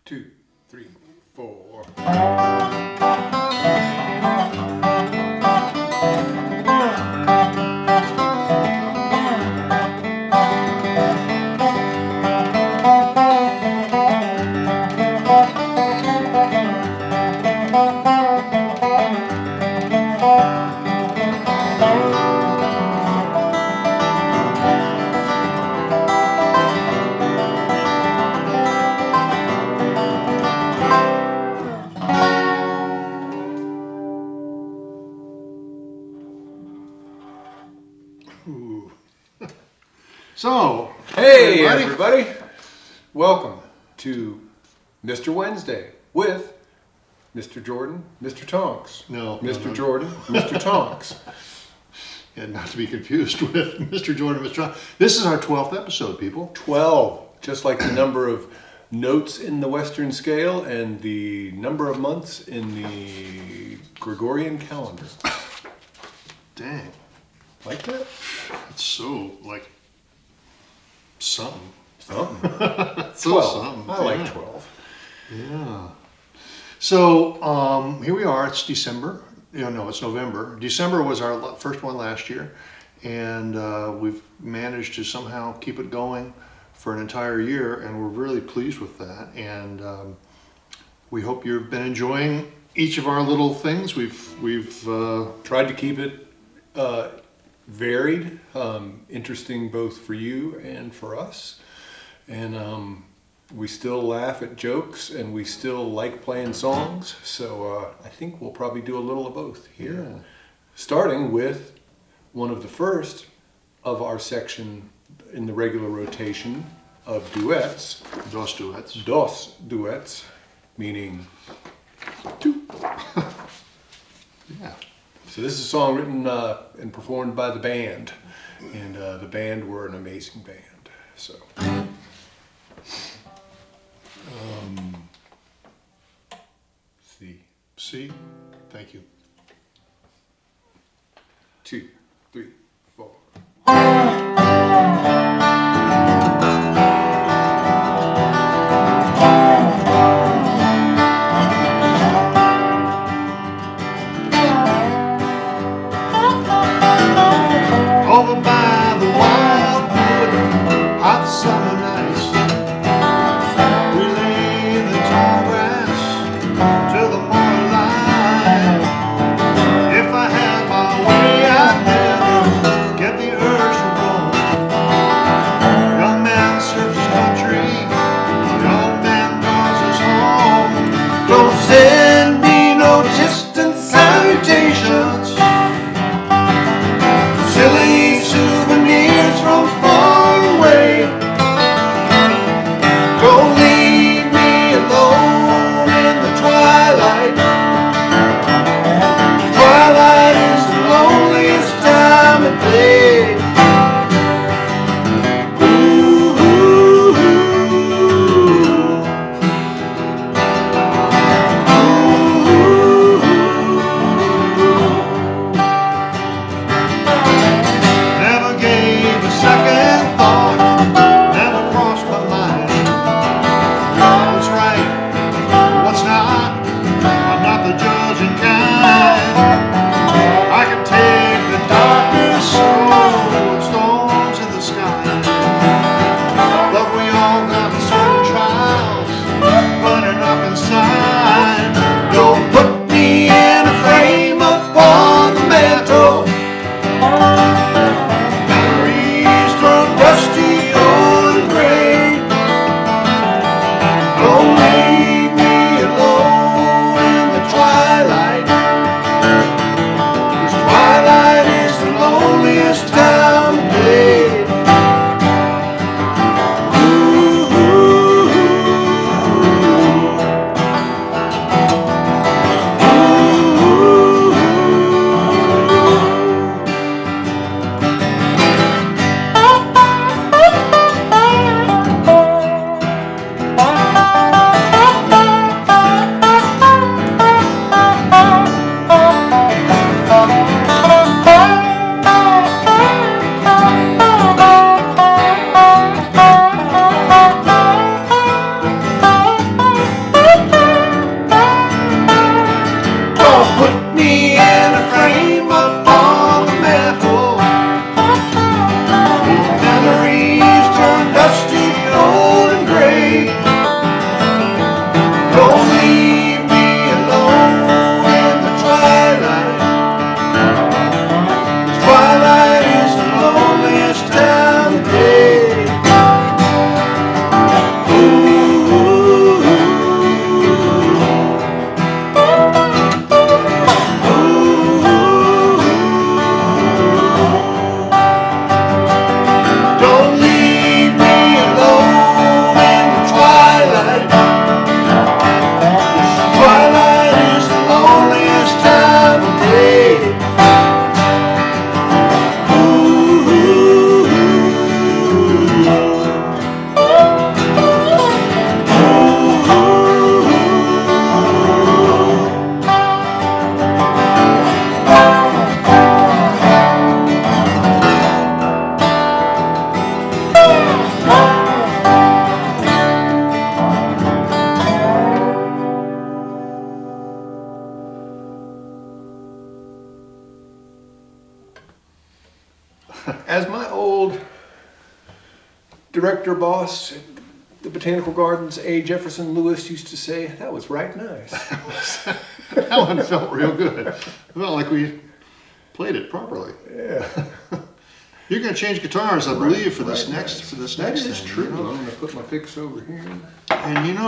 2, 3, 4. So, hey everybody, welcome to Mr. Wednesday with Mr. Jordan, Mr. Tonks. No, Mr. Jordan, Mr. Tonks. And not to be confused with Mr. Jordan, Mr. Tonks. This is our 12th episode, people. 12, just like the number of notes in the Western scale and the number of months in the Gregorian calendar. Dang. Like that? It's so, like, something. Something. So 12. something. I like 12. Yeah. So, here we are. It's December. No, it's November. December was our first one last year. And we've managed to somehow keep it going for an entire year. And we're really pleased with that. And we hope you've been enjoying each of our little things. We've tried to keep it varied, interesting both for you and for us. And we still laugh at jokes and we still like playing songs. So I think we'll probably do a little of both here. Yeah. Starting with one of the first of our section in the regular rotation of duets. Dos duets. Dos duets, meaning two. Yeah. So this is a song written and performed by the band, and the band were an amazing band. So, C. Thank you. 2, 3, 4. Over by the wildwood, hot summer nights, we lay in the tall grass till the morning light. If I had my way, I'd never get the urge to roam. Young man surfs his country, young man calls his home. Don't send me no distant salutations, silly souvenirs from far away. Don't leave me alone in the twilight. Twilight is the loneliest time of day. Ooh, ooh, never gave a second thought, never crossed my mind. What's right, what's not, I'm not the judge and kind. I can take the darkness, storms in the sky. But we all got certain trials burning up inside. Don't put me in a frame upon the mantle. Memories grown dusty, old and gray. Don't leave me alone in the twilight, 'cause twilight is the loneliest time of day. Ooh, ooh, As my old director boss at the Botanical Gardens, A. Jefferson Lewis, used to say, that was right nice. That one felt real good. It felt like we played it properly. Yeah. You're going to change guitars, I believe, for this Right, next nice. for this That next is thing, true. you know? I'm going to put my picks over here. And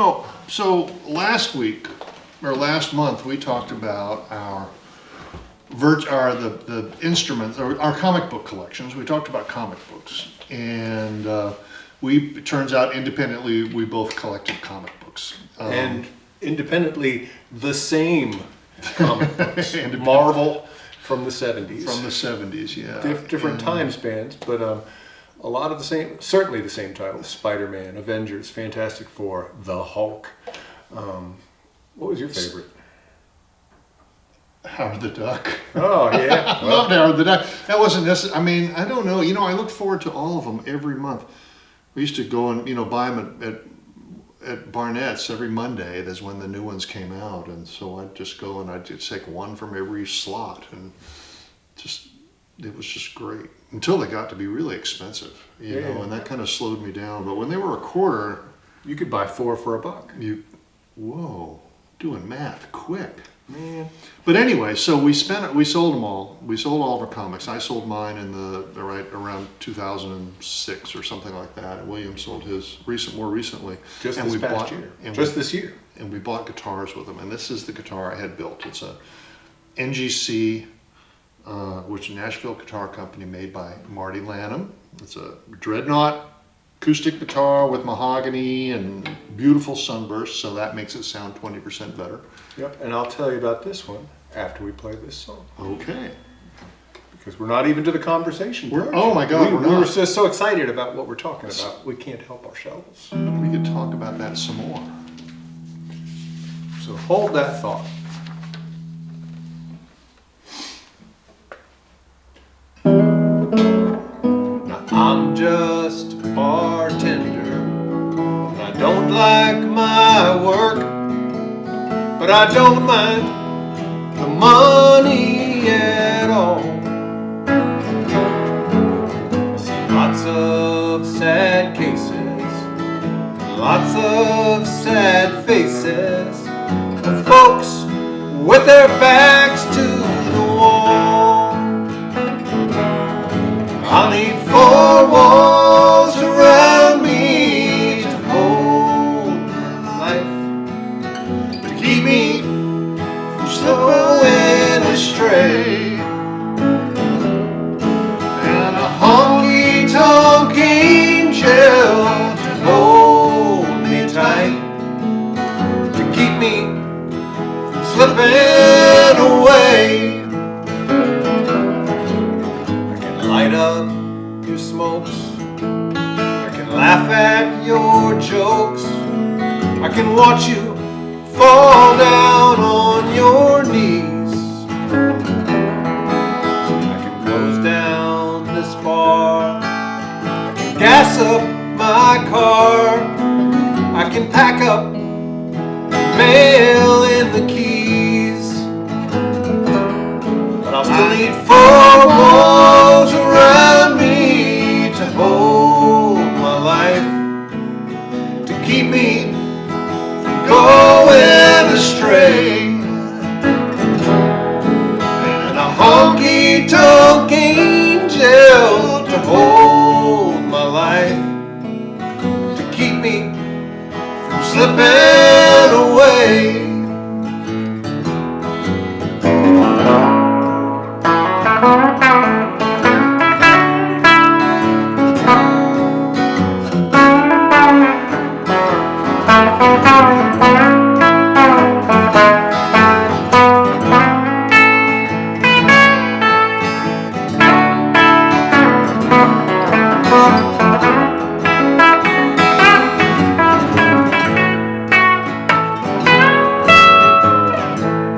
so last week or last month we talked about the instruments or our comic book collections. We talked about comic books, and it turns out independently we both collected comic books. And independently, the same comic books. Marvel from the 70s. From the 70s, yeah. Different time spans, but a lot of the same, certainly the same titles. Spider-Man, Avengers, Fantastic Four, The Hulk. What was your favorite? Howard the Duck. Oh, yeah. I loved Howard the Duck. That wasn't necessary. I mean, I don't know. I look forward to all of them every month. We used to go and, buy them at Barnett's every Monday. That's when the new ones came out. And so I'd just go and I'd just take one from every slot. And it was just great. Until they got to be really expensive, you know, and that kind of slowed me down. But when they were a quarter. You could buy 4 for $1. Whoa, doing math quick. Man. But anyway, so we sold them all. We sold all of our comics. I sold mine around 2006 or something like that. And William sold his more recently. Just and this past year. Just this year. And we bought guitars with them. And this is the guitar I had built. It's a NGC, which is a Nashville guitar company made by Marty Lanham. It's a Dreadnought acoustic guitar with mahogany and beautiful sunburst, so that makes it sound 20% better. Yep, and I'll tell you about this one after we play this song. Okay. Because we're not even to the conversation. Oh my God, we're not. We were just so excited about what we're talking about, we can't help ourselves. We could talk about that some more. So hold that thought. Now I'm just a bartender, and I don't like my work, but I don't mind the money at all. I see lots of sad cases, lots of sad faces of folks with their backs to the wall. I'll need 4 walls around me to hold my life, to keep me from slipping astray, and a honky-tonk angel to hold me tight, to keep me from slipping away. I can light up your smokes, I can laugh at your jokes, I can watch you fall down on your knees. I can close down this bar, I can gas up my car, I can pack up, mail in the keys, but I'll still need 4 walls around me to hold my life, to keep me from going astray, and a honky-tonk angel to hold my life, to keep me from slipping away.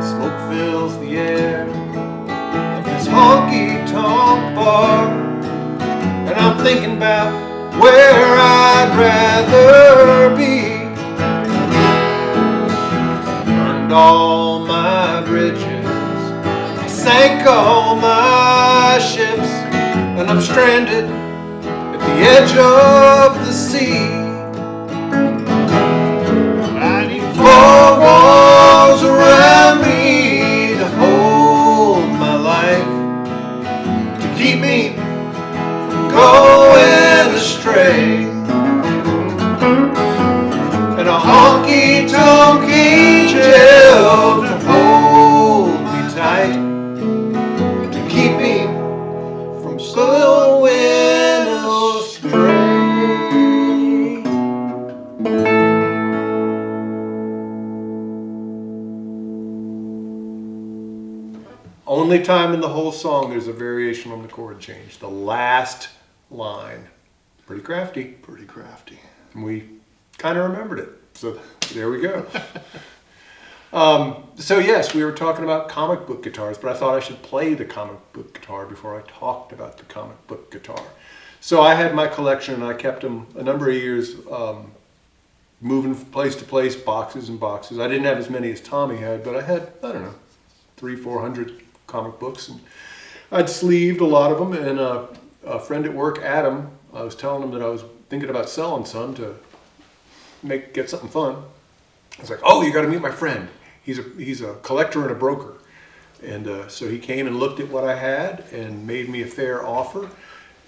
Smoke fills the air of this honky-tonk bar, and I'm thinking about where I'd rather be. Burned all my bridges, sank all my ships, and and I'm stranded at the edge of the sea. I need Four walls around me to hold my life, to keep me from going astray, and a honky-tonk angel to hold me tight, to keep me from going astray. Only time in the whole song there's a variation on the chord change. The last line. Pretty crafty. pretty crafty. And we kind of remembered it. So there we go. So yes, we were talking about comic book guitars, but I thought I should play the comic book guitar before I talked about the comic book guitar. So I had my collection and I kept them a number of years, moving from place to place, boxes and boxes. I didn't have as many as Tommy had, but I had, I don't know, 300-400 comic books, and I'd sleeved a lot of them. And a friend at work, Adam, I was telling him that I was thinking about selling some to get something fun. I was like, "Oh, you got to meet my friend. He's a collector and a broker." And so he came and looked at what I had and made me a fair offer,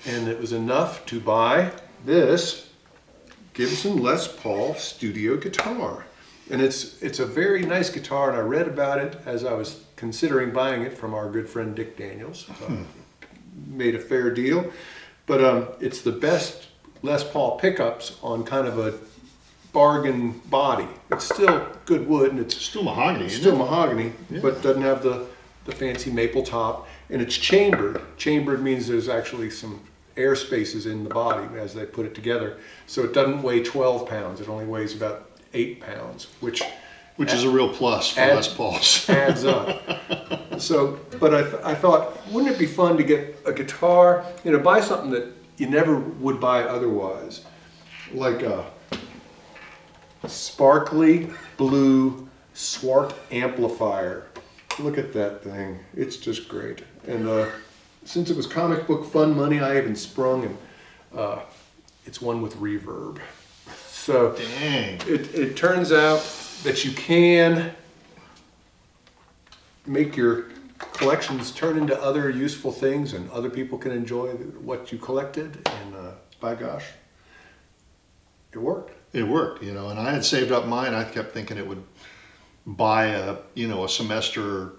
and it was enough to buy this Gibson Les Paul studio guitar. And it's a very nice guitar, and I read about it as I was considering buying it from our good friend Dick Daniels. Made a fair deal, but it's the best Les Paul pickups on kind of a bargain body. It's still good wood, and it's Still mahogany, it's isn't still it? mahogany, Yeah. but doesn't have the fancy maple top, and it's chambered. Chambered means there's actually some air spaces in the body as they put it together, so it doesn't weigh 12 pounds. It only weighs about 8 pounds, which Which is a real plus for Les Pauls. adds up. So, but I thought, wouldn't it be fun to get a guitar, buy something that you never would buy otherwise, like a sparkly blue Swart amplifier. Look at that thing. It's just great. And since it was comic book fun money, I even sprung, and it's one with reverb. So Dang. it turns out that you can make your collections turn into other useful things, and other people can enjoy what you collected, and by gosh, it worked. It worked, and I had saved up mine. I kept thinking it would buy a semester,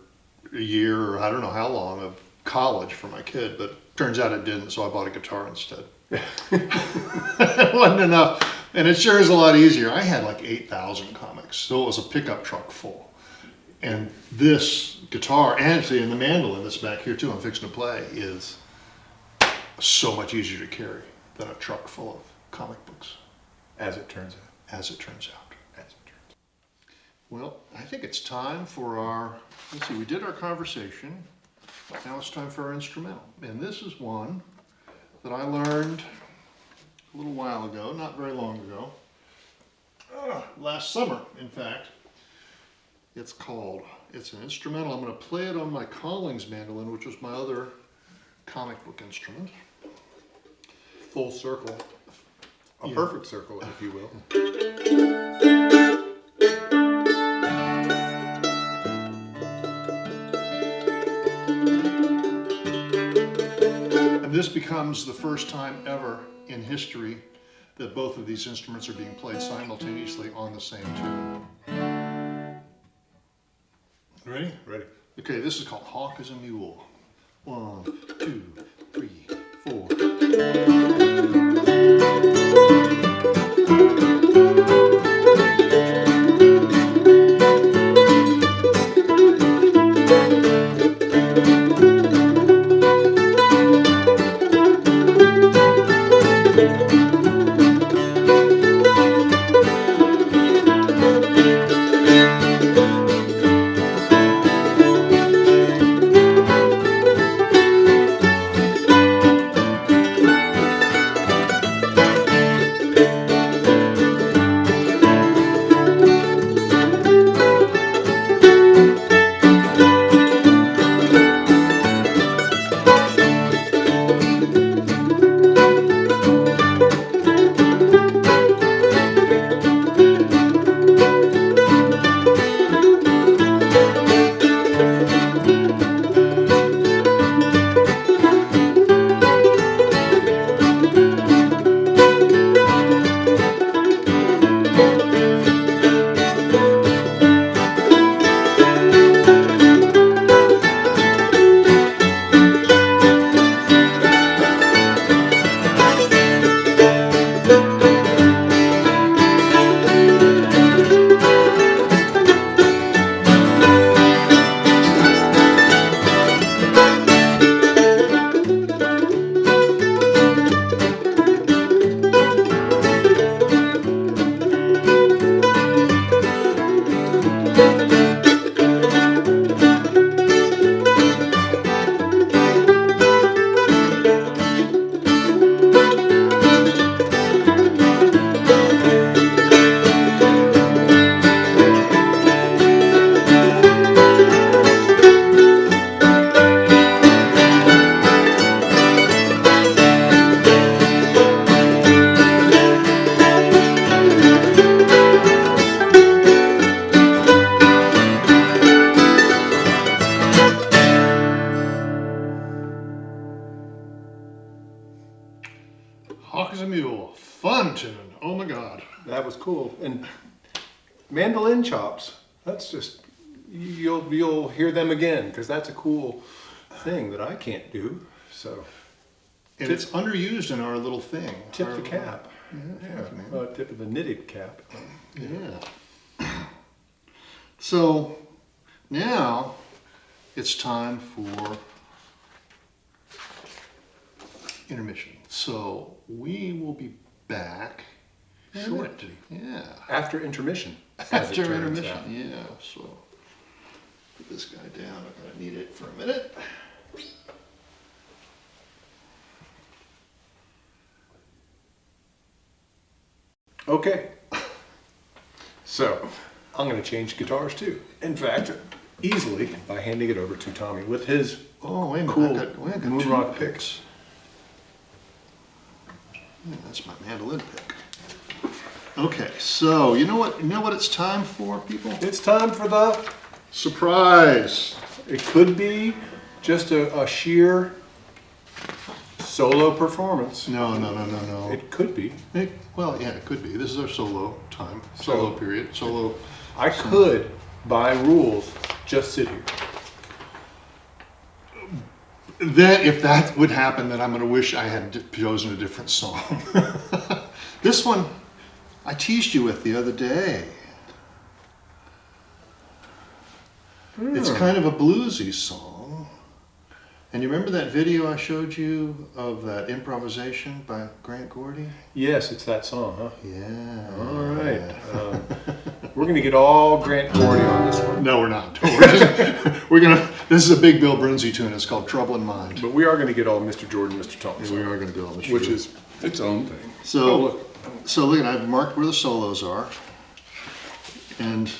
a year, or I don't know how long of college for my kid, but turns out it didn't, so I bought a guitar instead. It wasn't enough, and it sure is a lot easier. I had like 8,000 comics, so it was a pickup truck full. And this guitar, and actually, and the mandolin that's back here too, I'm fixing to play, is so much easier to carry than a truck full of comic books. As it turns out. As it turns out. As it turns out. Well, I think it's time for our, let's see, we did our conversation. Now it's time for our instrumental. And this is one that I learned a little while ago, not very long ago. Last summer, in fact. It's an instrumental. I'm going to play it on my Collings mandolin, which was my other comic book instrument. Full circle. A Yeah. perfect circle, if you will. And this becomes the first time ever in history that both of these instruments are being played simultaneously on the same tune. Ready? Ready. Okay, this is called Hawk as a Mule. 1, 2, 3, 4. Hawk is a Mule. Fun tune. Oh my God. That was cool. And mandolin chops. That's just, you'll hear them again because that's a cool thing that I can't do. So. And it's underused in our little thing. Tip the cap. Yeah. Tip of the knitted cap. Yeah. So now it's time for intermission. So we will be back shortly. Yeah. After intermission. After intermission. Yeah. So put this guy down. I'm gonna need it for a minute. Okay. So I'm going to change guitars too. In fact, easily by handing it over to Tommy with his Wait a minute. cool I got moon two rock picks. Yeah, that's my mandolin pick. Okay, so you know what it's time for, people? It's time for the Surprise! It could be just a sheer solo performance. No. It could be. Well, yeah, it could be. This is our solo time, solo period, solo. I could, by rules, just sit here. Then, if that would happen, then I'm going to wish I had chosen a different song. This one, I teased you with the other day. It's kind of a bluesy song. And you remember that video I showed you of that improvisation by Grant Gordy? Yes, it's that song, huh? Yeah. All right. We're going to get all Grant Gordy on this one. No, we're not. This is a big Bill Brinsley tune. It's called Trouble in Mind. But we are going to get all Mr. Jordan, Mr. Tonks. We are going to go on the show. Which is its own thing. So look, I've marked where the solos are. And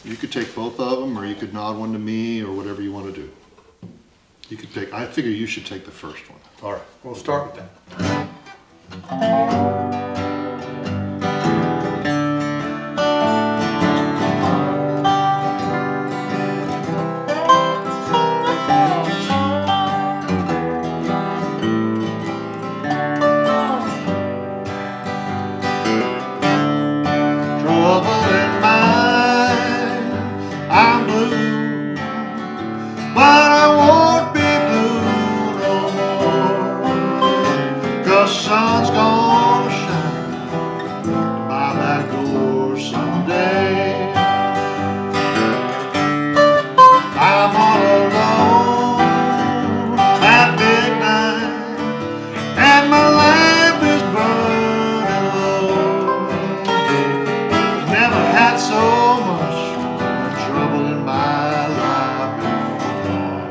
you could take both of them, or you could nod one to me, or whatever you want to do. You could take, I figure you should take the first one. All right, we'll start with that. Trouble in mind, I'm blue, but I won't be blue no more, 'cause the sun's gonna shine by that door someday. I'm all alone at midnight, and my lamp is burning low. Never had so much trouble in my life before.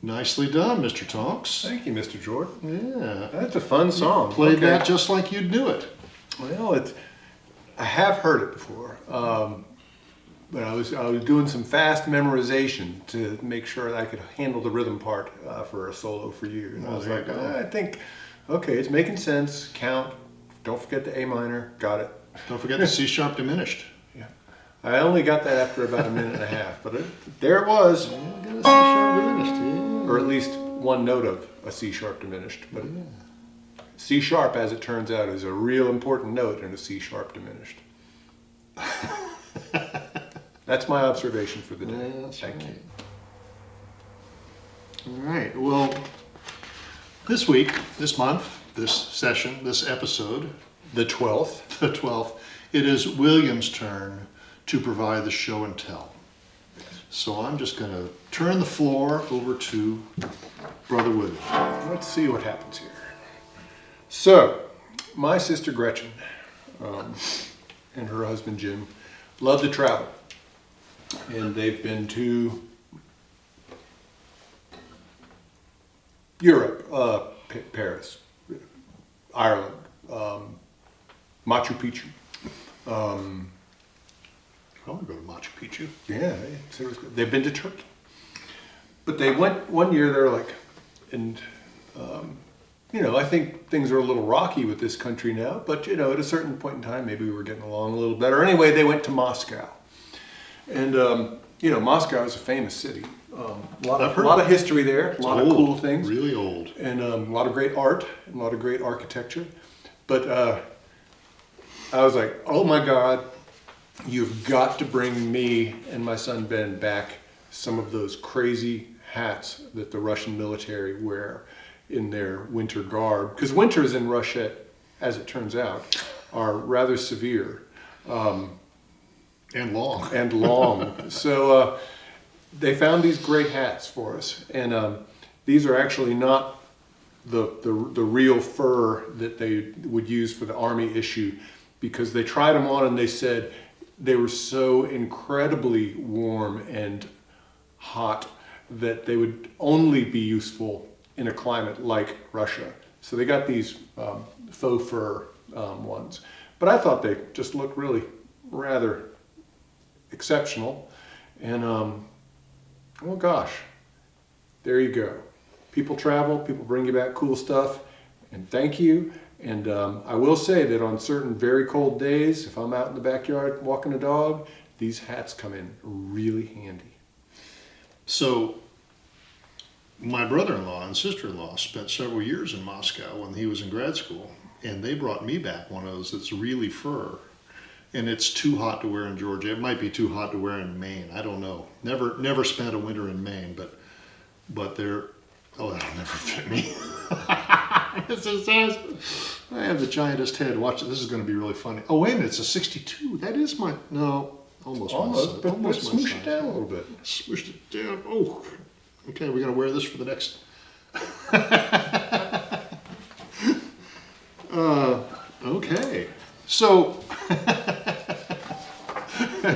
Nicely done, Mr. Tonks. Thank you, Mr. Jordan. Yeah. That's a fun song. Played Okay. that just like you'd do it. Well, I have heard it before, but I was doing some fast memorization to make sure that I could handle the rhythm part for a solo for you. And I was there like, you go. I think, okay, it's making sense. Count. Don't forget the A minor. Got it. Don't forget the C sharp diminished. Yeah. I only got that after about a minute and a half, but there it was. Yeah, got a C sharp diminished. Yeah. Or at least one note of a C sharp diminished. But C sharp, as it turns out, is a real important note in a C sharp diminished. That's my observation for the day. That's Thank right. you. All right. Well, this week, this month, this session, this episode, The 12th. the 12th, it is William's turn to provide the show and tell. So I'm just going to turn the floor over to Brother William. Let's see what happens here. So, my sister Gretchen and her husband Jim love to travel. And they've been to Europe, Paris, Ireland, Machu Picchu. I want to go to Machu Picchu. Yeah, they've been to Turkey. But they went one year, they're like, and I think things are a little rocky with this country now, but at a certain point in time, maybe we were getting along a little better. Anyway, they went to Moscow. And, Moscow is a famous city. A lot of history there, a lot of cool things. Really old. And a lot of great art, and a lot of great architecture. But I was like, oh my God, you've got to bring me and my son Ben back some of those crazy hats that the Russian military wear in their winter garb. Because winters in Russia, as it turns out, are rather severe. And long. And long. So they found these great hats for us. And these are actually not the real fur that they would use for the Army issue, because they tried them on and they said they were so incredibly warm and hot that they would only be useful in a climate like Russia. So they got these faux fur ones. But I thought they just looked really rather exceptional. And oh gosh, there you go. People travel, people bring you back cool stuff, and thank you. And I will say that on certain very cold days, if I'm out in the backyard walking a dog, these hats come in really handy. So, my brother-in-law and sister-in-law spent several years in Moscow when he was in grad school, and they brought me back one of those that's really fur. And it's too hot to wear in Georgia. It might be too hot to wear in Maine. I don't know. Never spent a winter in Maine, but they're, oh, that'll never fit me. I have the giantest head. Watch it. This is going to be really funny. Oh, wait a minute. It's a 62. That is my, no, almost my size. But Almost my smoosh size. it down a little bit. Smooshed it down. Oh, okay. We're going to wear this for the next. Okay. So,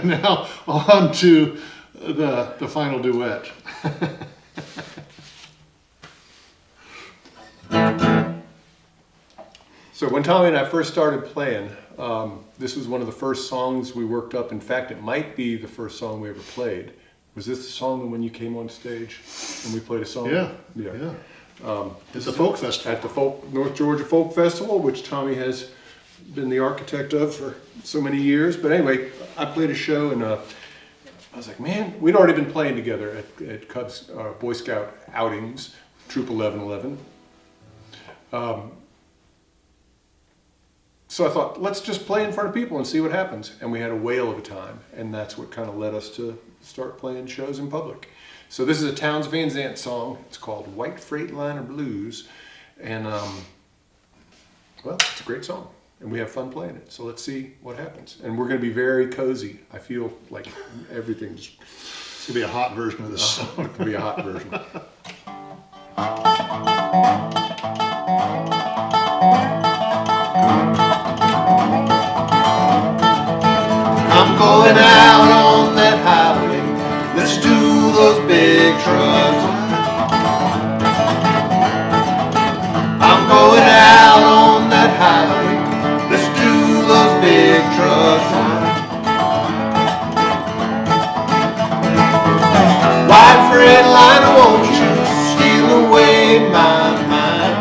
now on to the final duet. So when Tommy and I first started playing, this was one of the first songs we worked up. In fact, it might be the first song we ever played. Was this the song when you came on stage and we played a song? Yeah. This It's a is folk festival. at the North Georgia Folk Festival, which Tommy has been the architect of for so many years. But anyway, I played a show and I was like, man, we'd already been playing together at Cubs Boy Scout outings, Troop 1111. So I thought, let's just play in front of people and see what happens. And we had a whale of a time. And that's what kind of led us to start playing shows in public. So this is a Townes Van Zandt song. It's called White Freightliner Blues. And, well, it's a great song. And we have fun playing it. So let's see what happens. And we're going to be very cozy. I feel like everything's... It's going to be a hot version of this song. It's going to be a hot version. going out on that highway. Listen to those big trucks. I'm going out on that highway. Listen to those big trucks. White freight liner, won't you steal away my mind?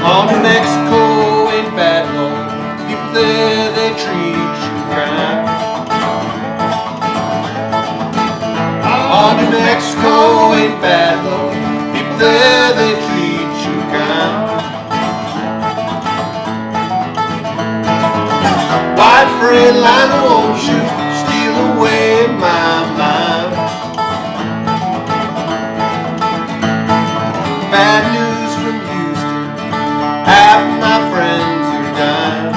On to Mexico ain't bad, no. People there, they treat you kind. On to Mexico ain't bad, no. People there, they treat you kind. White freight liner, won't you steal away my mind? Bad news from Houston, half my friends are dying.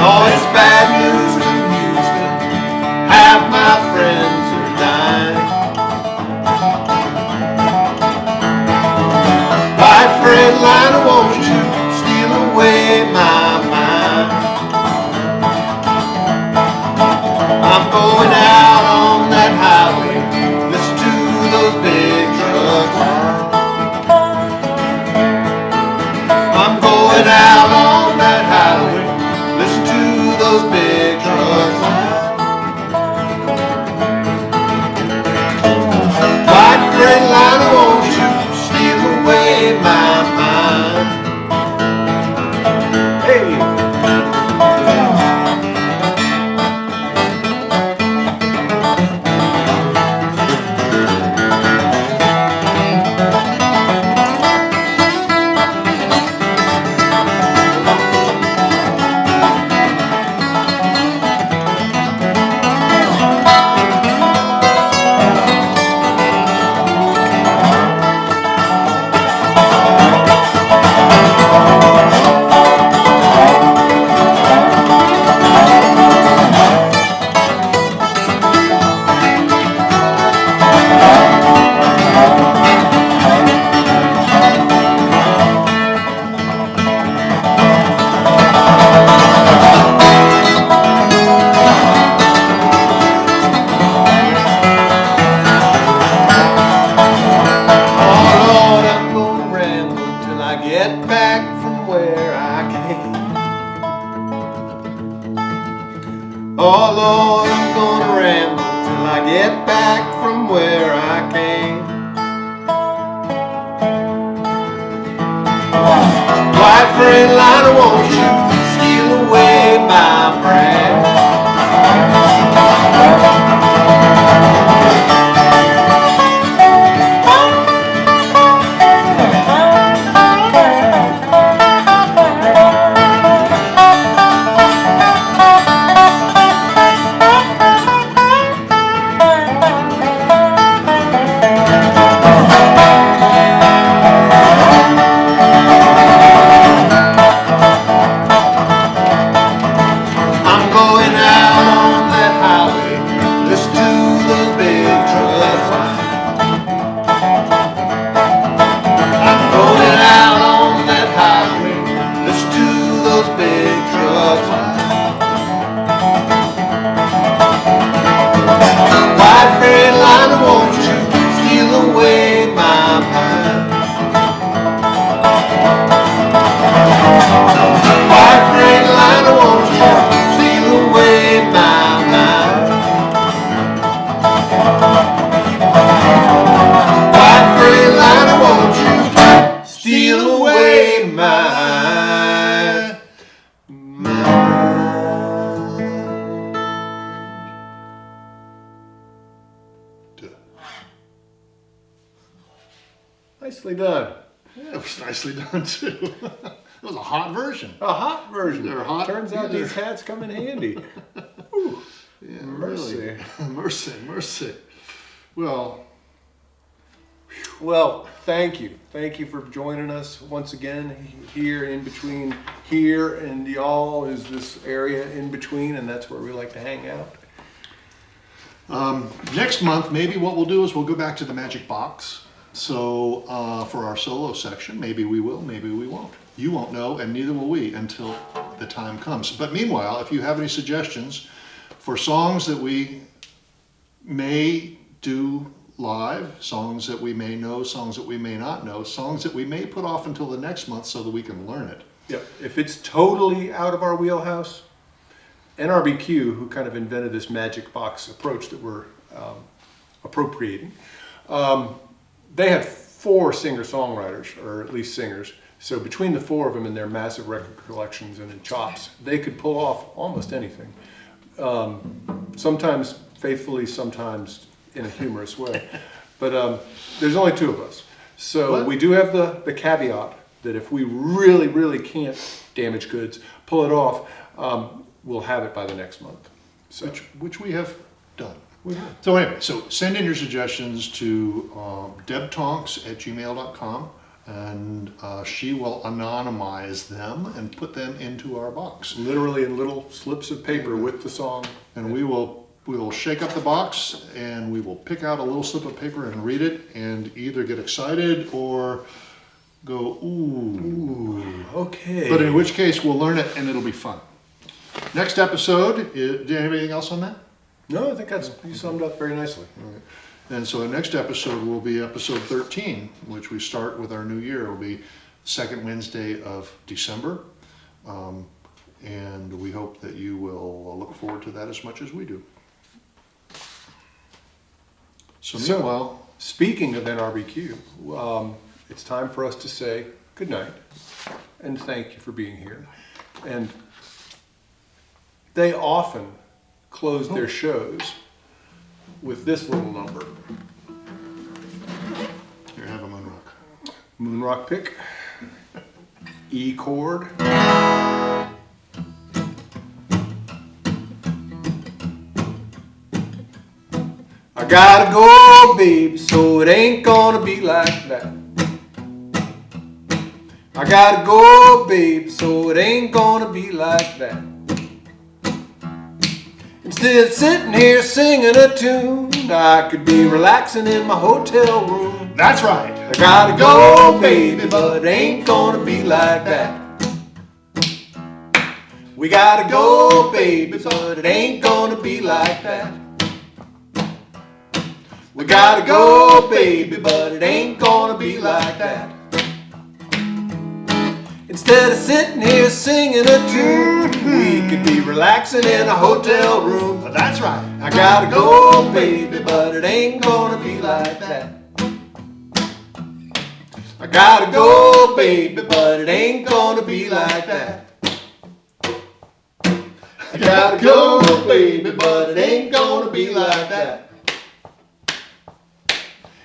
Oh, it's bad news from Houston, half my friends are dying. White freight liner, won't you steal away my mind? I'm going out on that highway. Listen to those big trucks. I'm going out on that highway. Listen to those big trucks. White freight liner, won't you steal away my mind? Hey! Get back from where I came. Oh Lord, I'm gonna ramble till I get back from where I came. White freight liner, won't you steal away my breath? Nicely done. Yeah, it was nicely done too. It was a hot version. A hot version. They're hot. Turns out these hats come in handy. Ooh, yeah, mercy. Really. mercy. Well, thank you. Thank you for joining us once again. Here in between here and y'all is this area in between, and that's where we like to hang out. Next month, maybe what we'll do is we'll go back to the magic box So for our solo section, maybe we will, maybe we won't. You won't know, and neither will we until the time comes. But meanwhile, if you have any suggestions for songs that we may do live, songs that we may know, songs that we may not know, songs that we may put off until the next month so that we can learn it. Yep. If it's totally out of our wheelhouse, NRBQ, who kind of invented this magic box approach that we're appropriating, they had 4 singer-songwriters, or at least singers. So between the 4 of them in their massive record collections and in chops, they could pull off almost anything. Sometimes faithfully, sometimes in a humorous way. But there's only 2 of us. So we do have the caveat that if we really, really can't damage goods, pull it off, we'll have it by the next month. So. Which we have done. So anyway, so send in your suggestions to debtonks@gmail.com, and she will anonymize them and put them into our box. Literally in little slips of paper with the song. And we will shake up the box, and we will pick out a little slip of paper and read it, and either get excited or go, ooh, okay. But in which case, we'll learn it, and it'll be fun. Next episode, do you have anything else on that? No, I think you summed up very nicely. Right. And so the next episode will be episode 13, which we start with our new year. It'll be second Wednesday of December. And we hope that you will look forward to that as much as we do. So meanwhile, speaking of NRBQ, it's time for us to say good night and thank you for being here. And they often close their shows with this little number. Here, have a moon rock. Moon rock pick, E chord. I gotta go, baby, so it ain't gonna be like that. I gotta go, baby, so it ain't gonna be like that. Instead of sitting here singing a tune, I could be relaxing in my hotel room. That's right. I gotta go, baby, but it ain't gonna be like that. We gotta go, baby, but it ain't gonna be like that. We gotta go, baby, but it ain't gonna be like that. Instead of sitting here singing a tune, we could be relaxing in a hotel room. That's right. I gotta go, baby, but it ain't gonna be like that. I gotta go, baby, but it ain't gonna be like that. I gotta go, baby, but it ain't gonna be like that.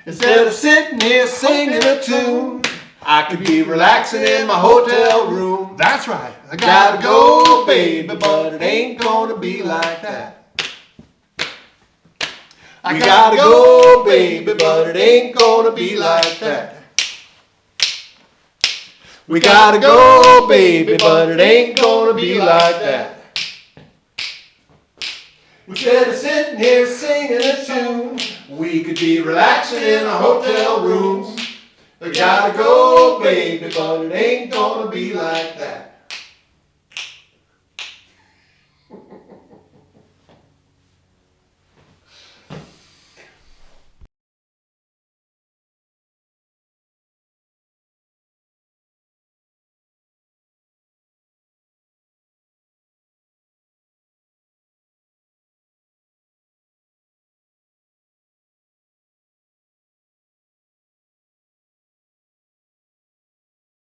Instead of sitting here singing a tune, I could be relaxing in my hotel room. That's right. I gotta go, baby, but it ain't gonna be like that. I gotta go, baby, but it ain't gonna be like that. We gotta go, baby, but it ain't gonna be like that. Instead of sitting here singing a tune, we could be relaxing in a hotel room. We gotta go, baby, but it ain't gonna be like that.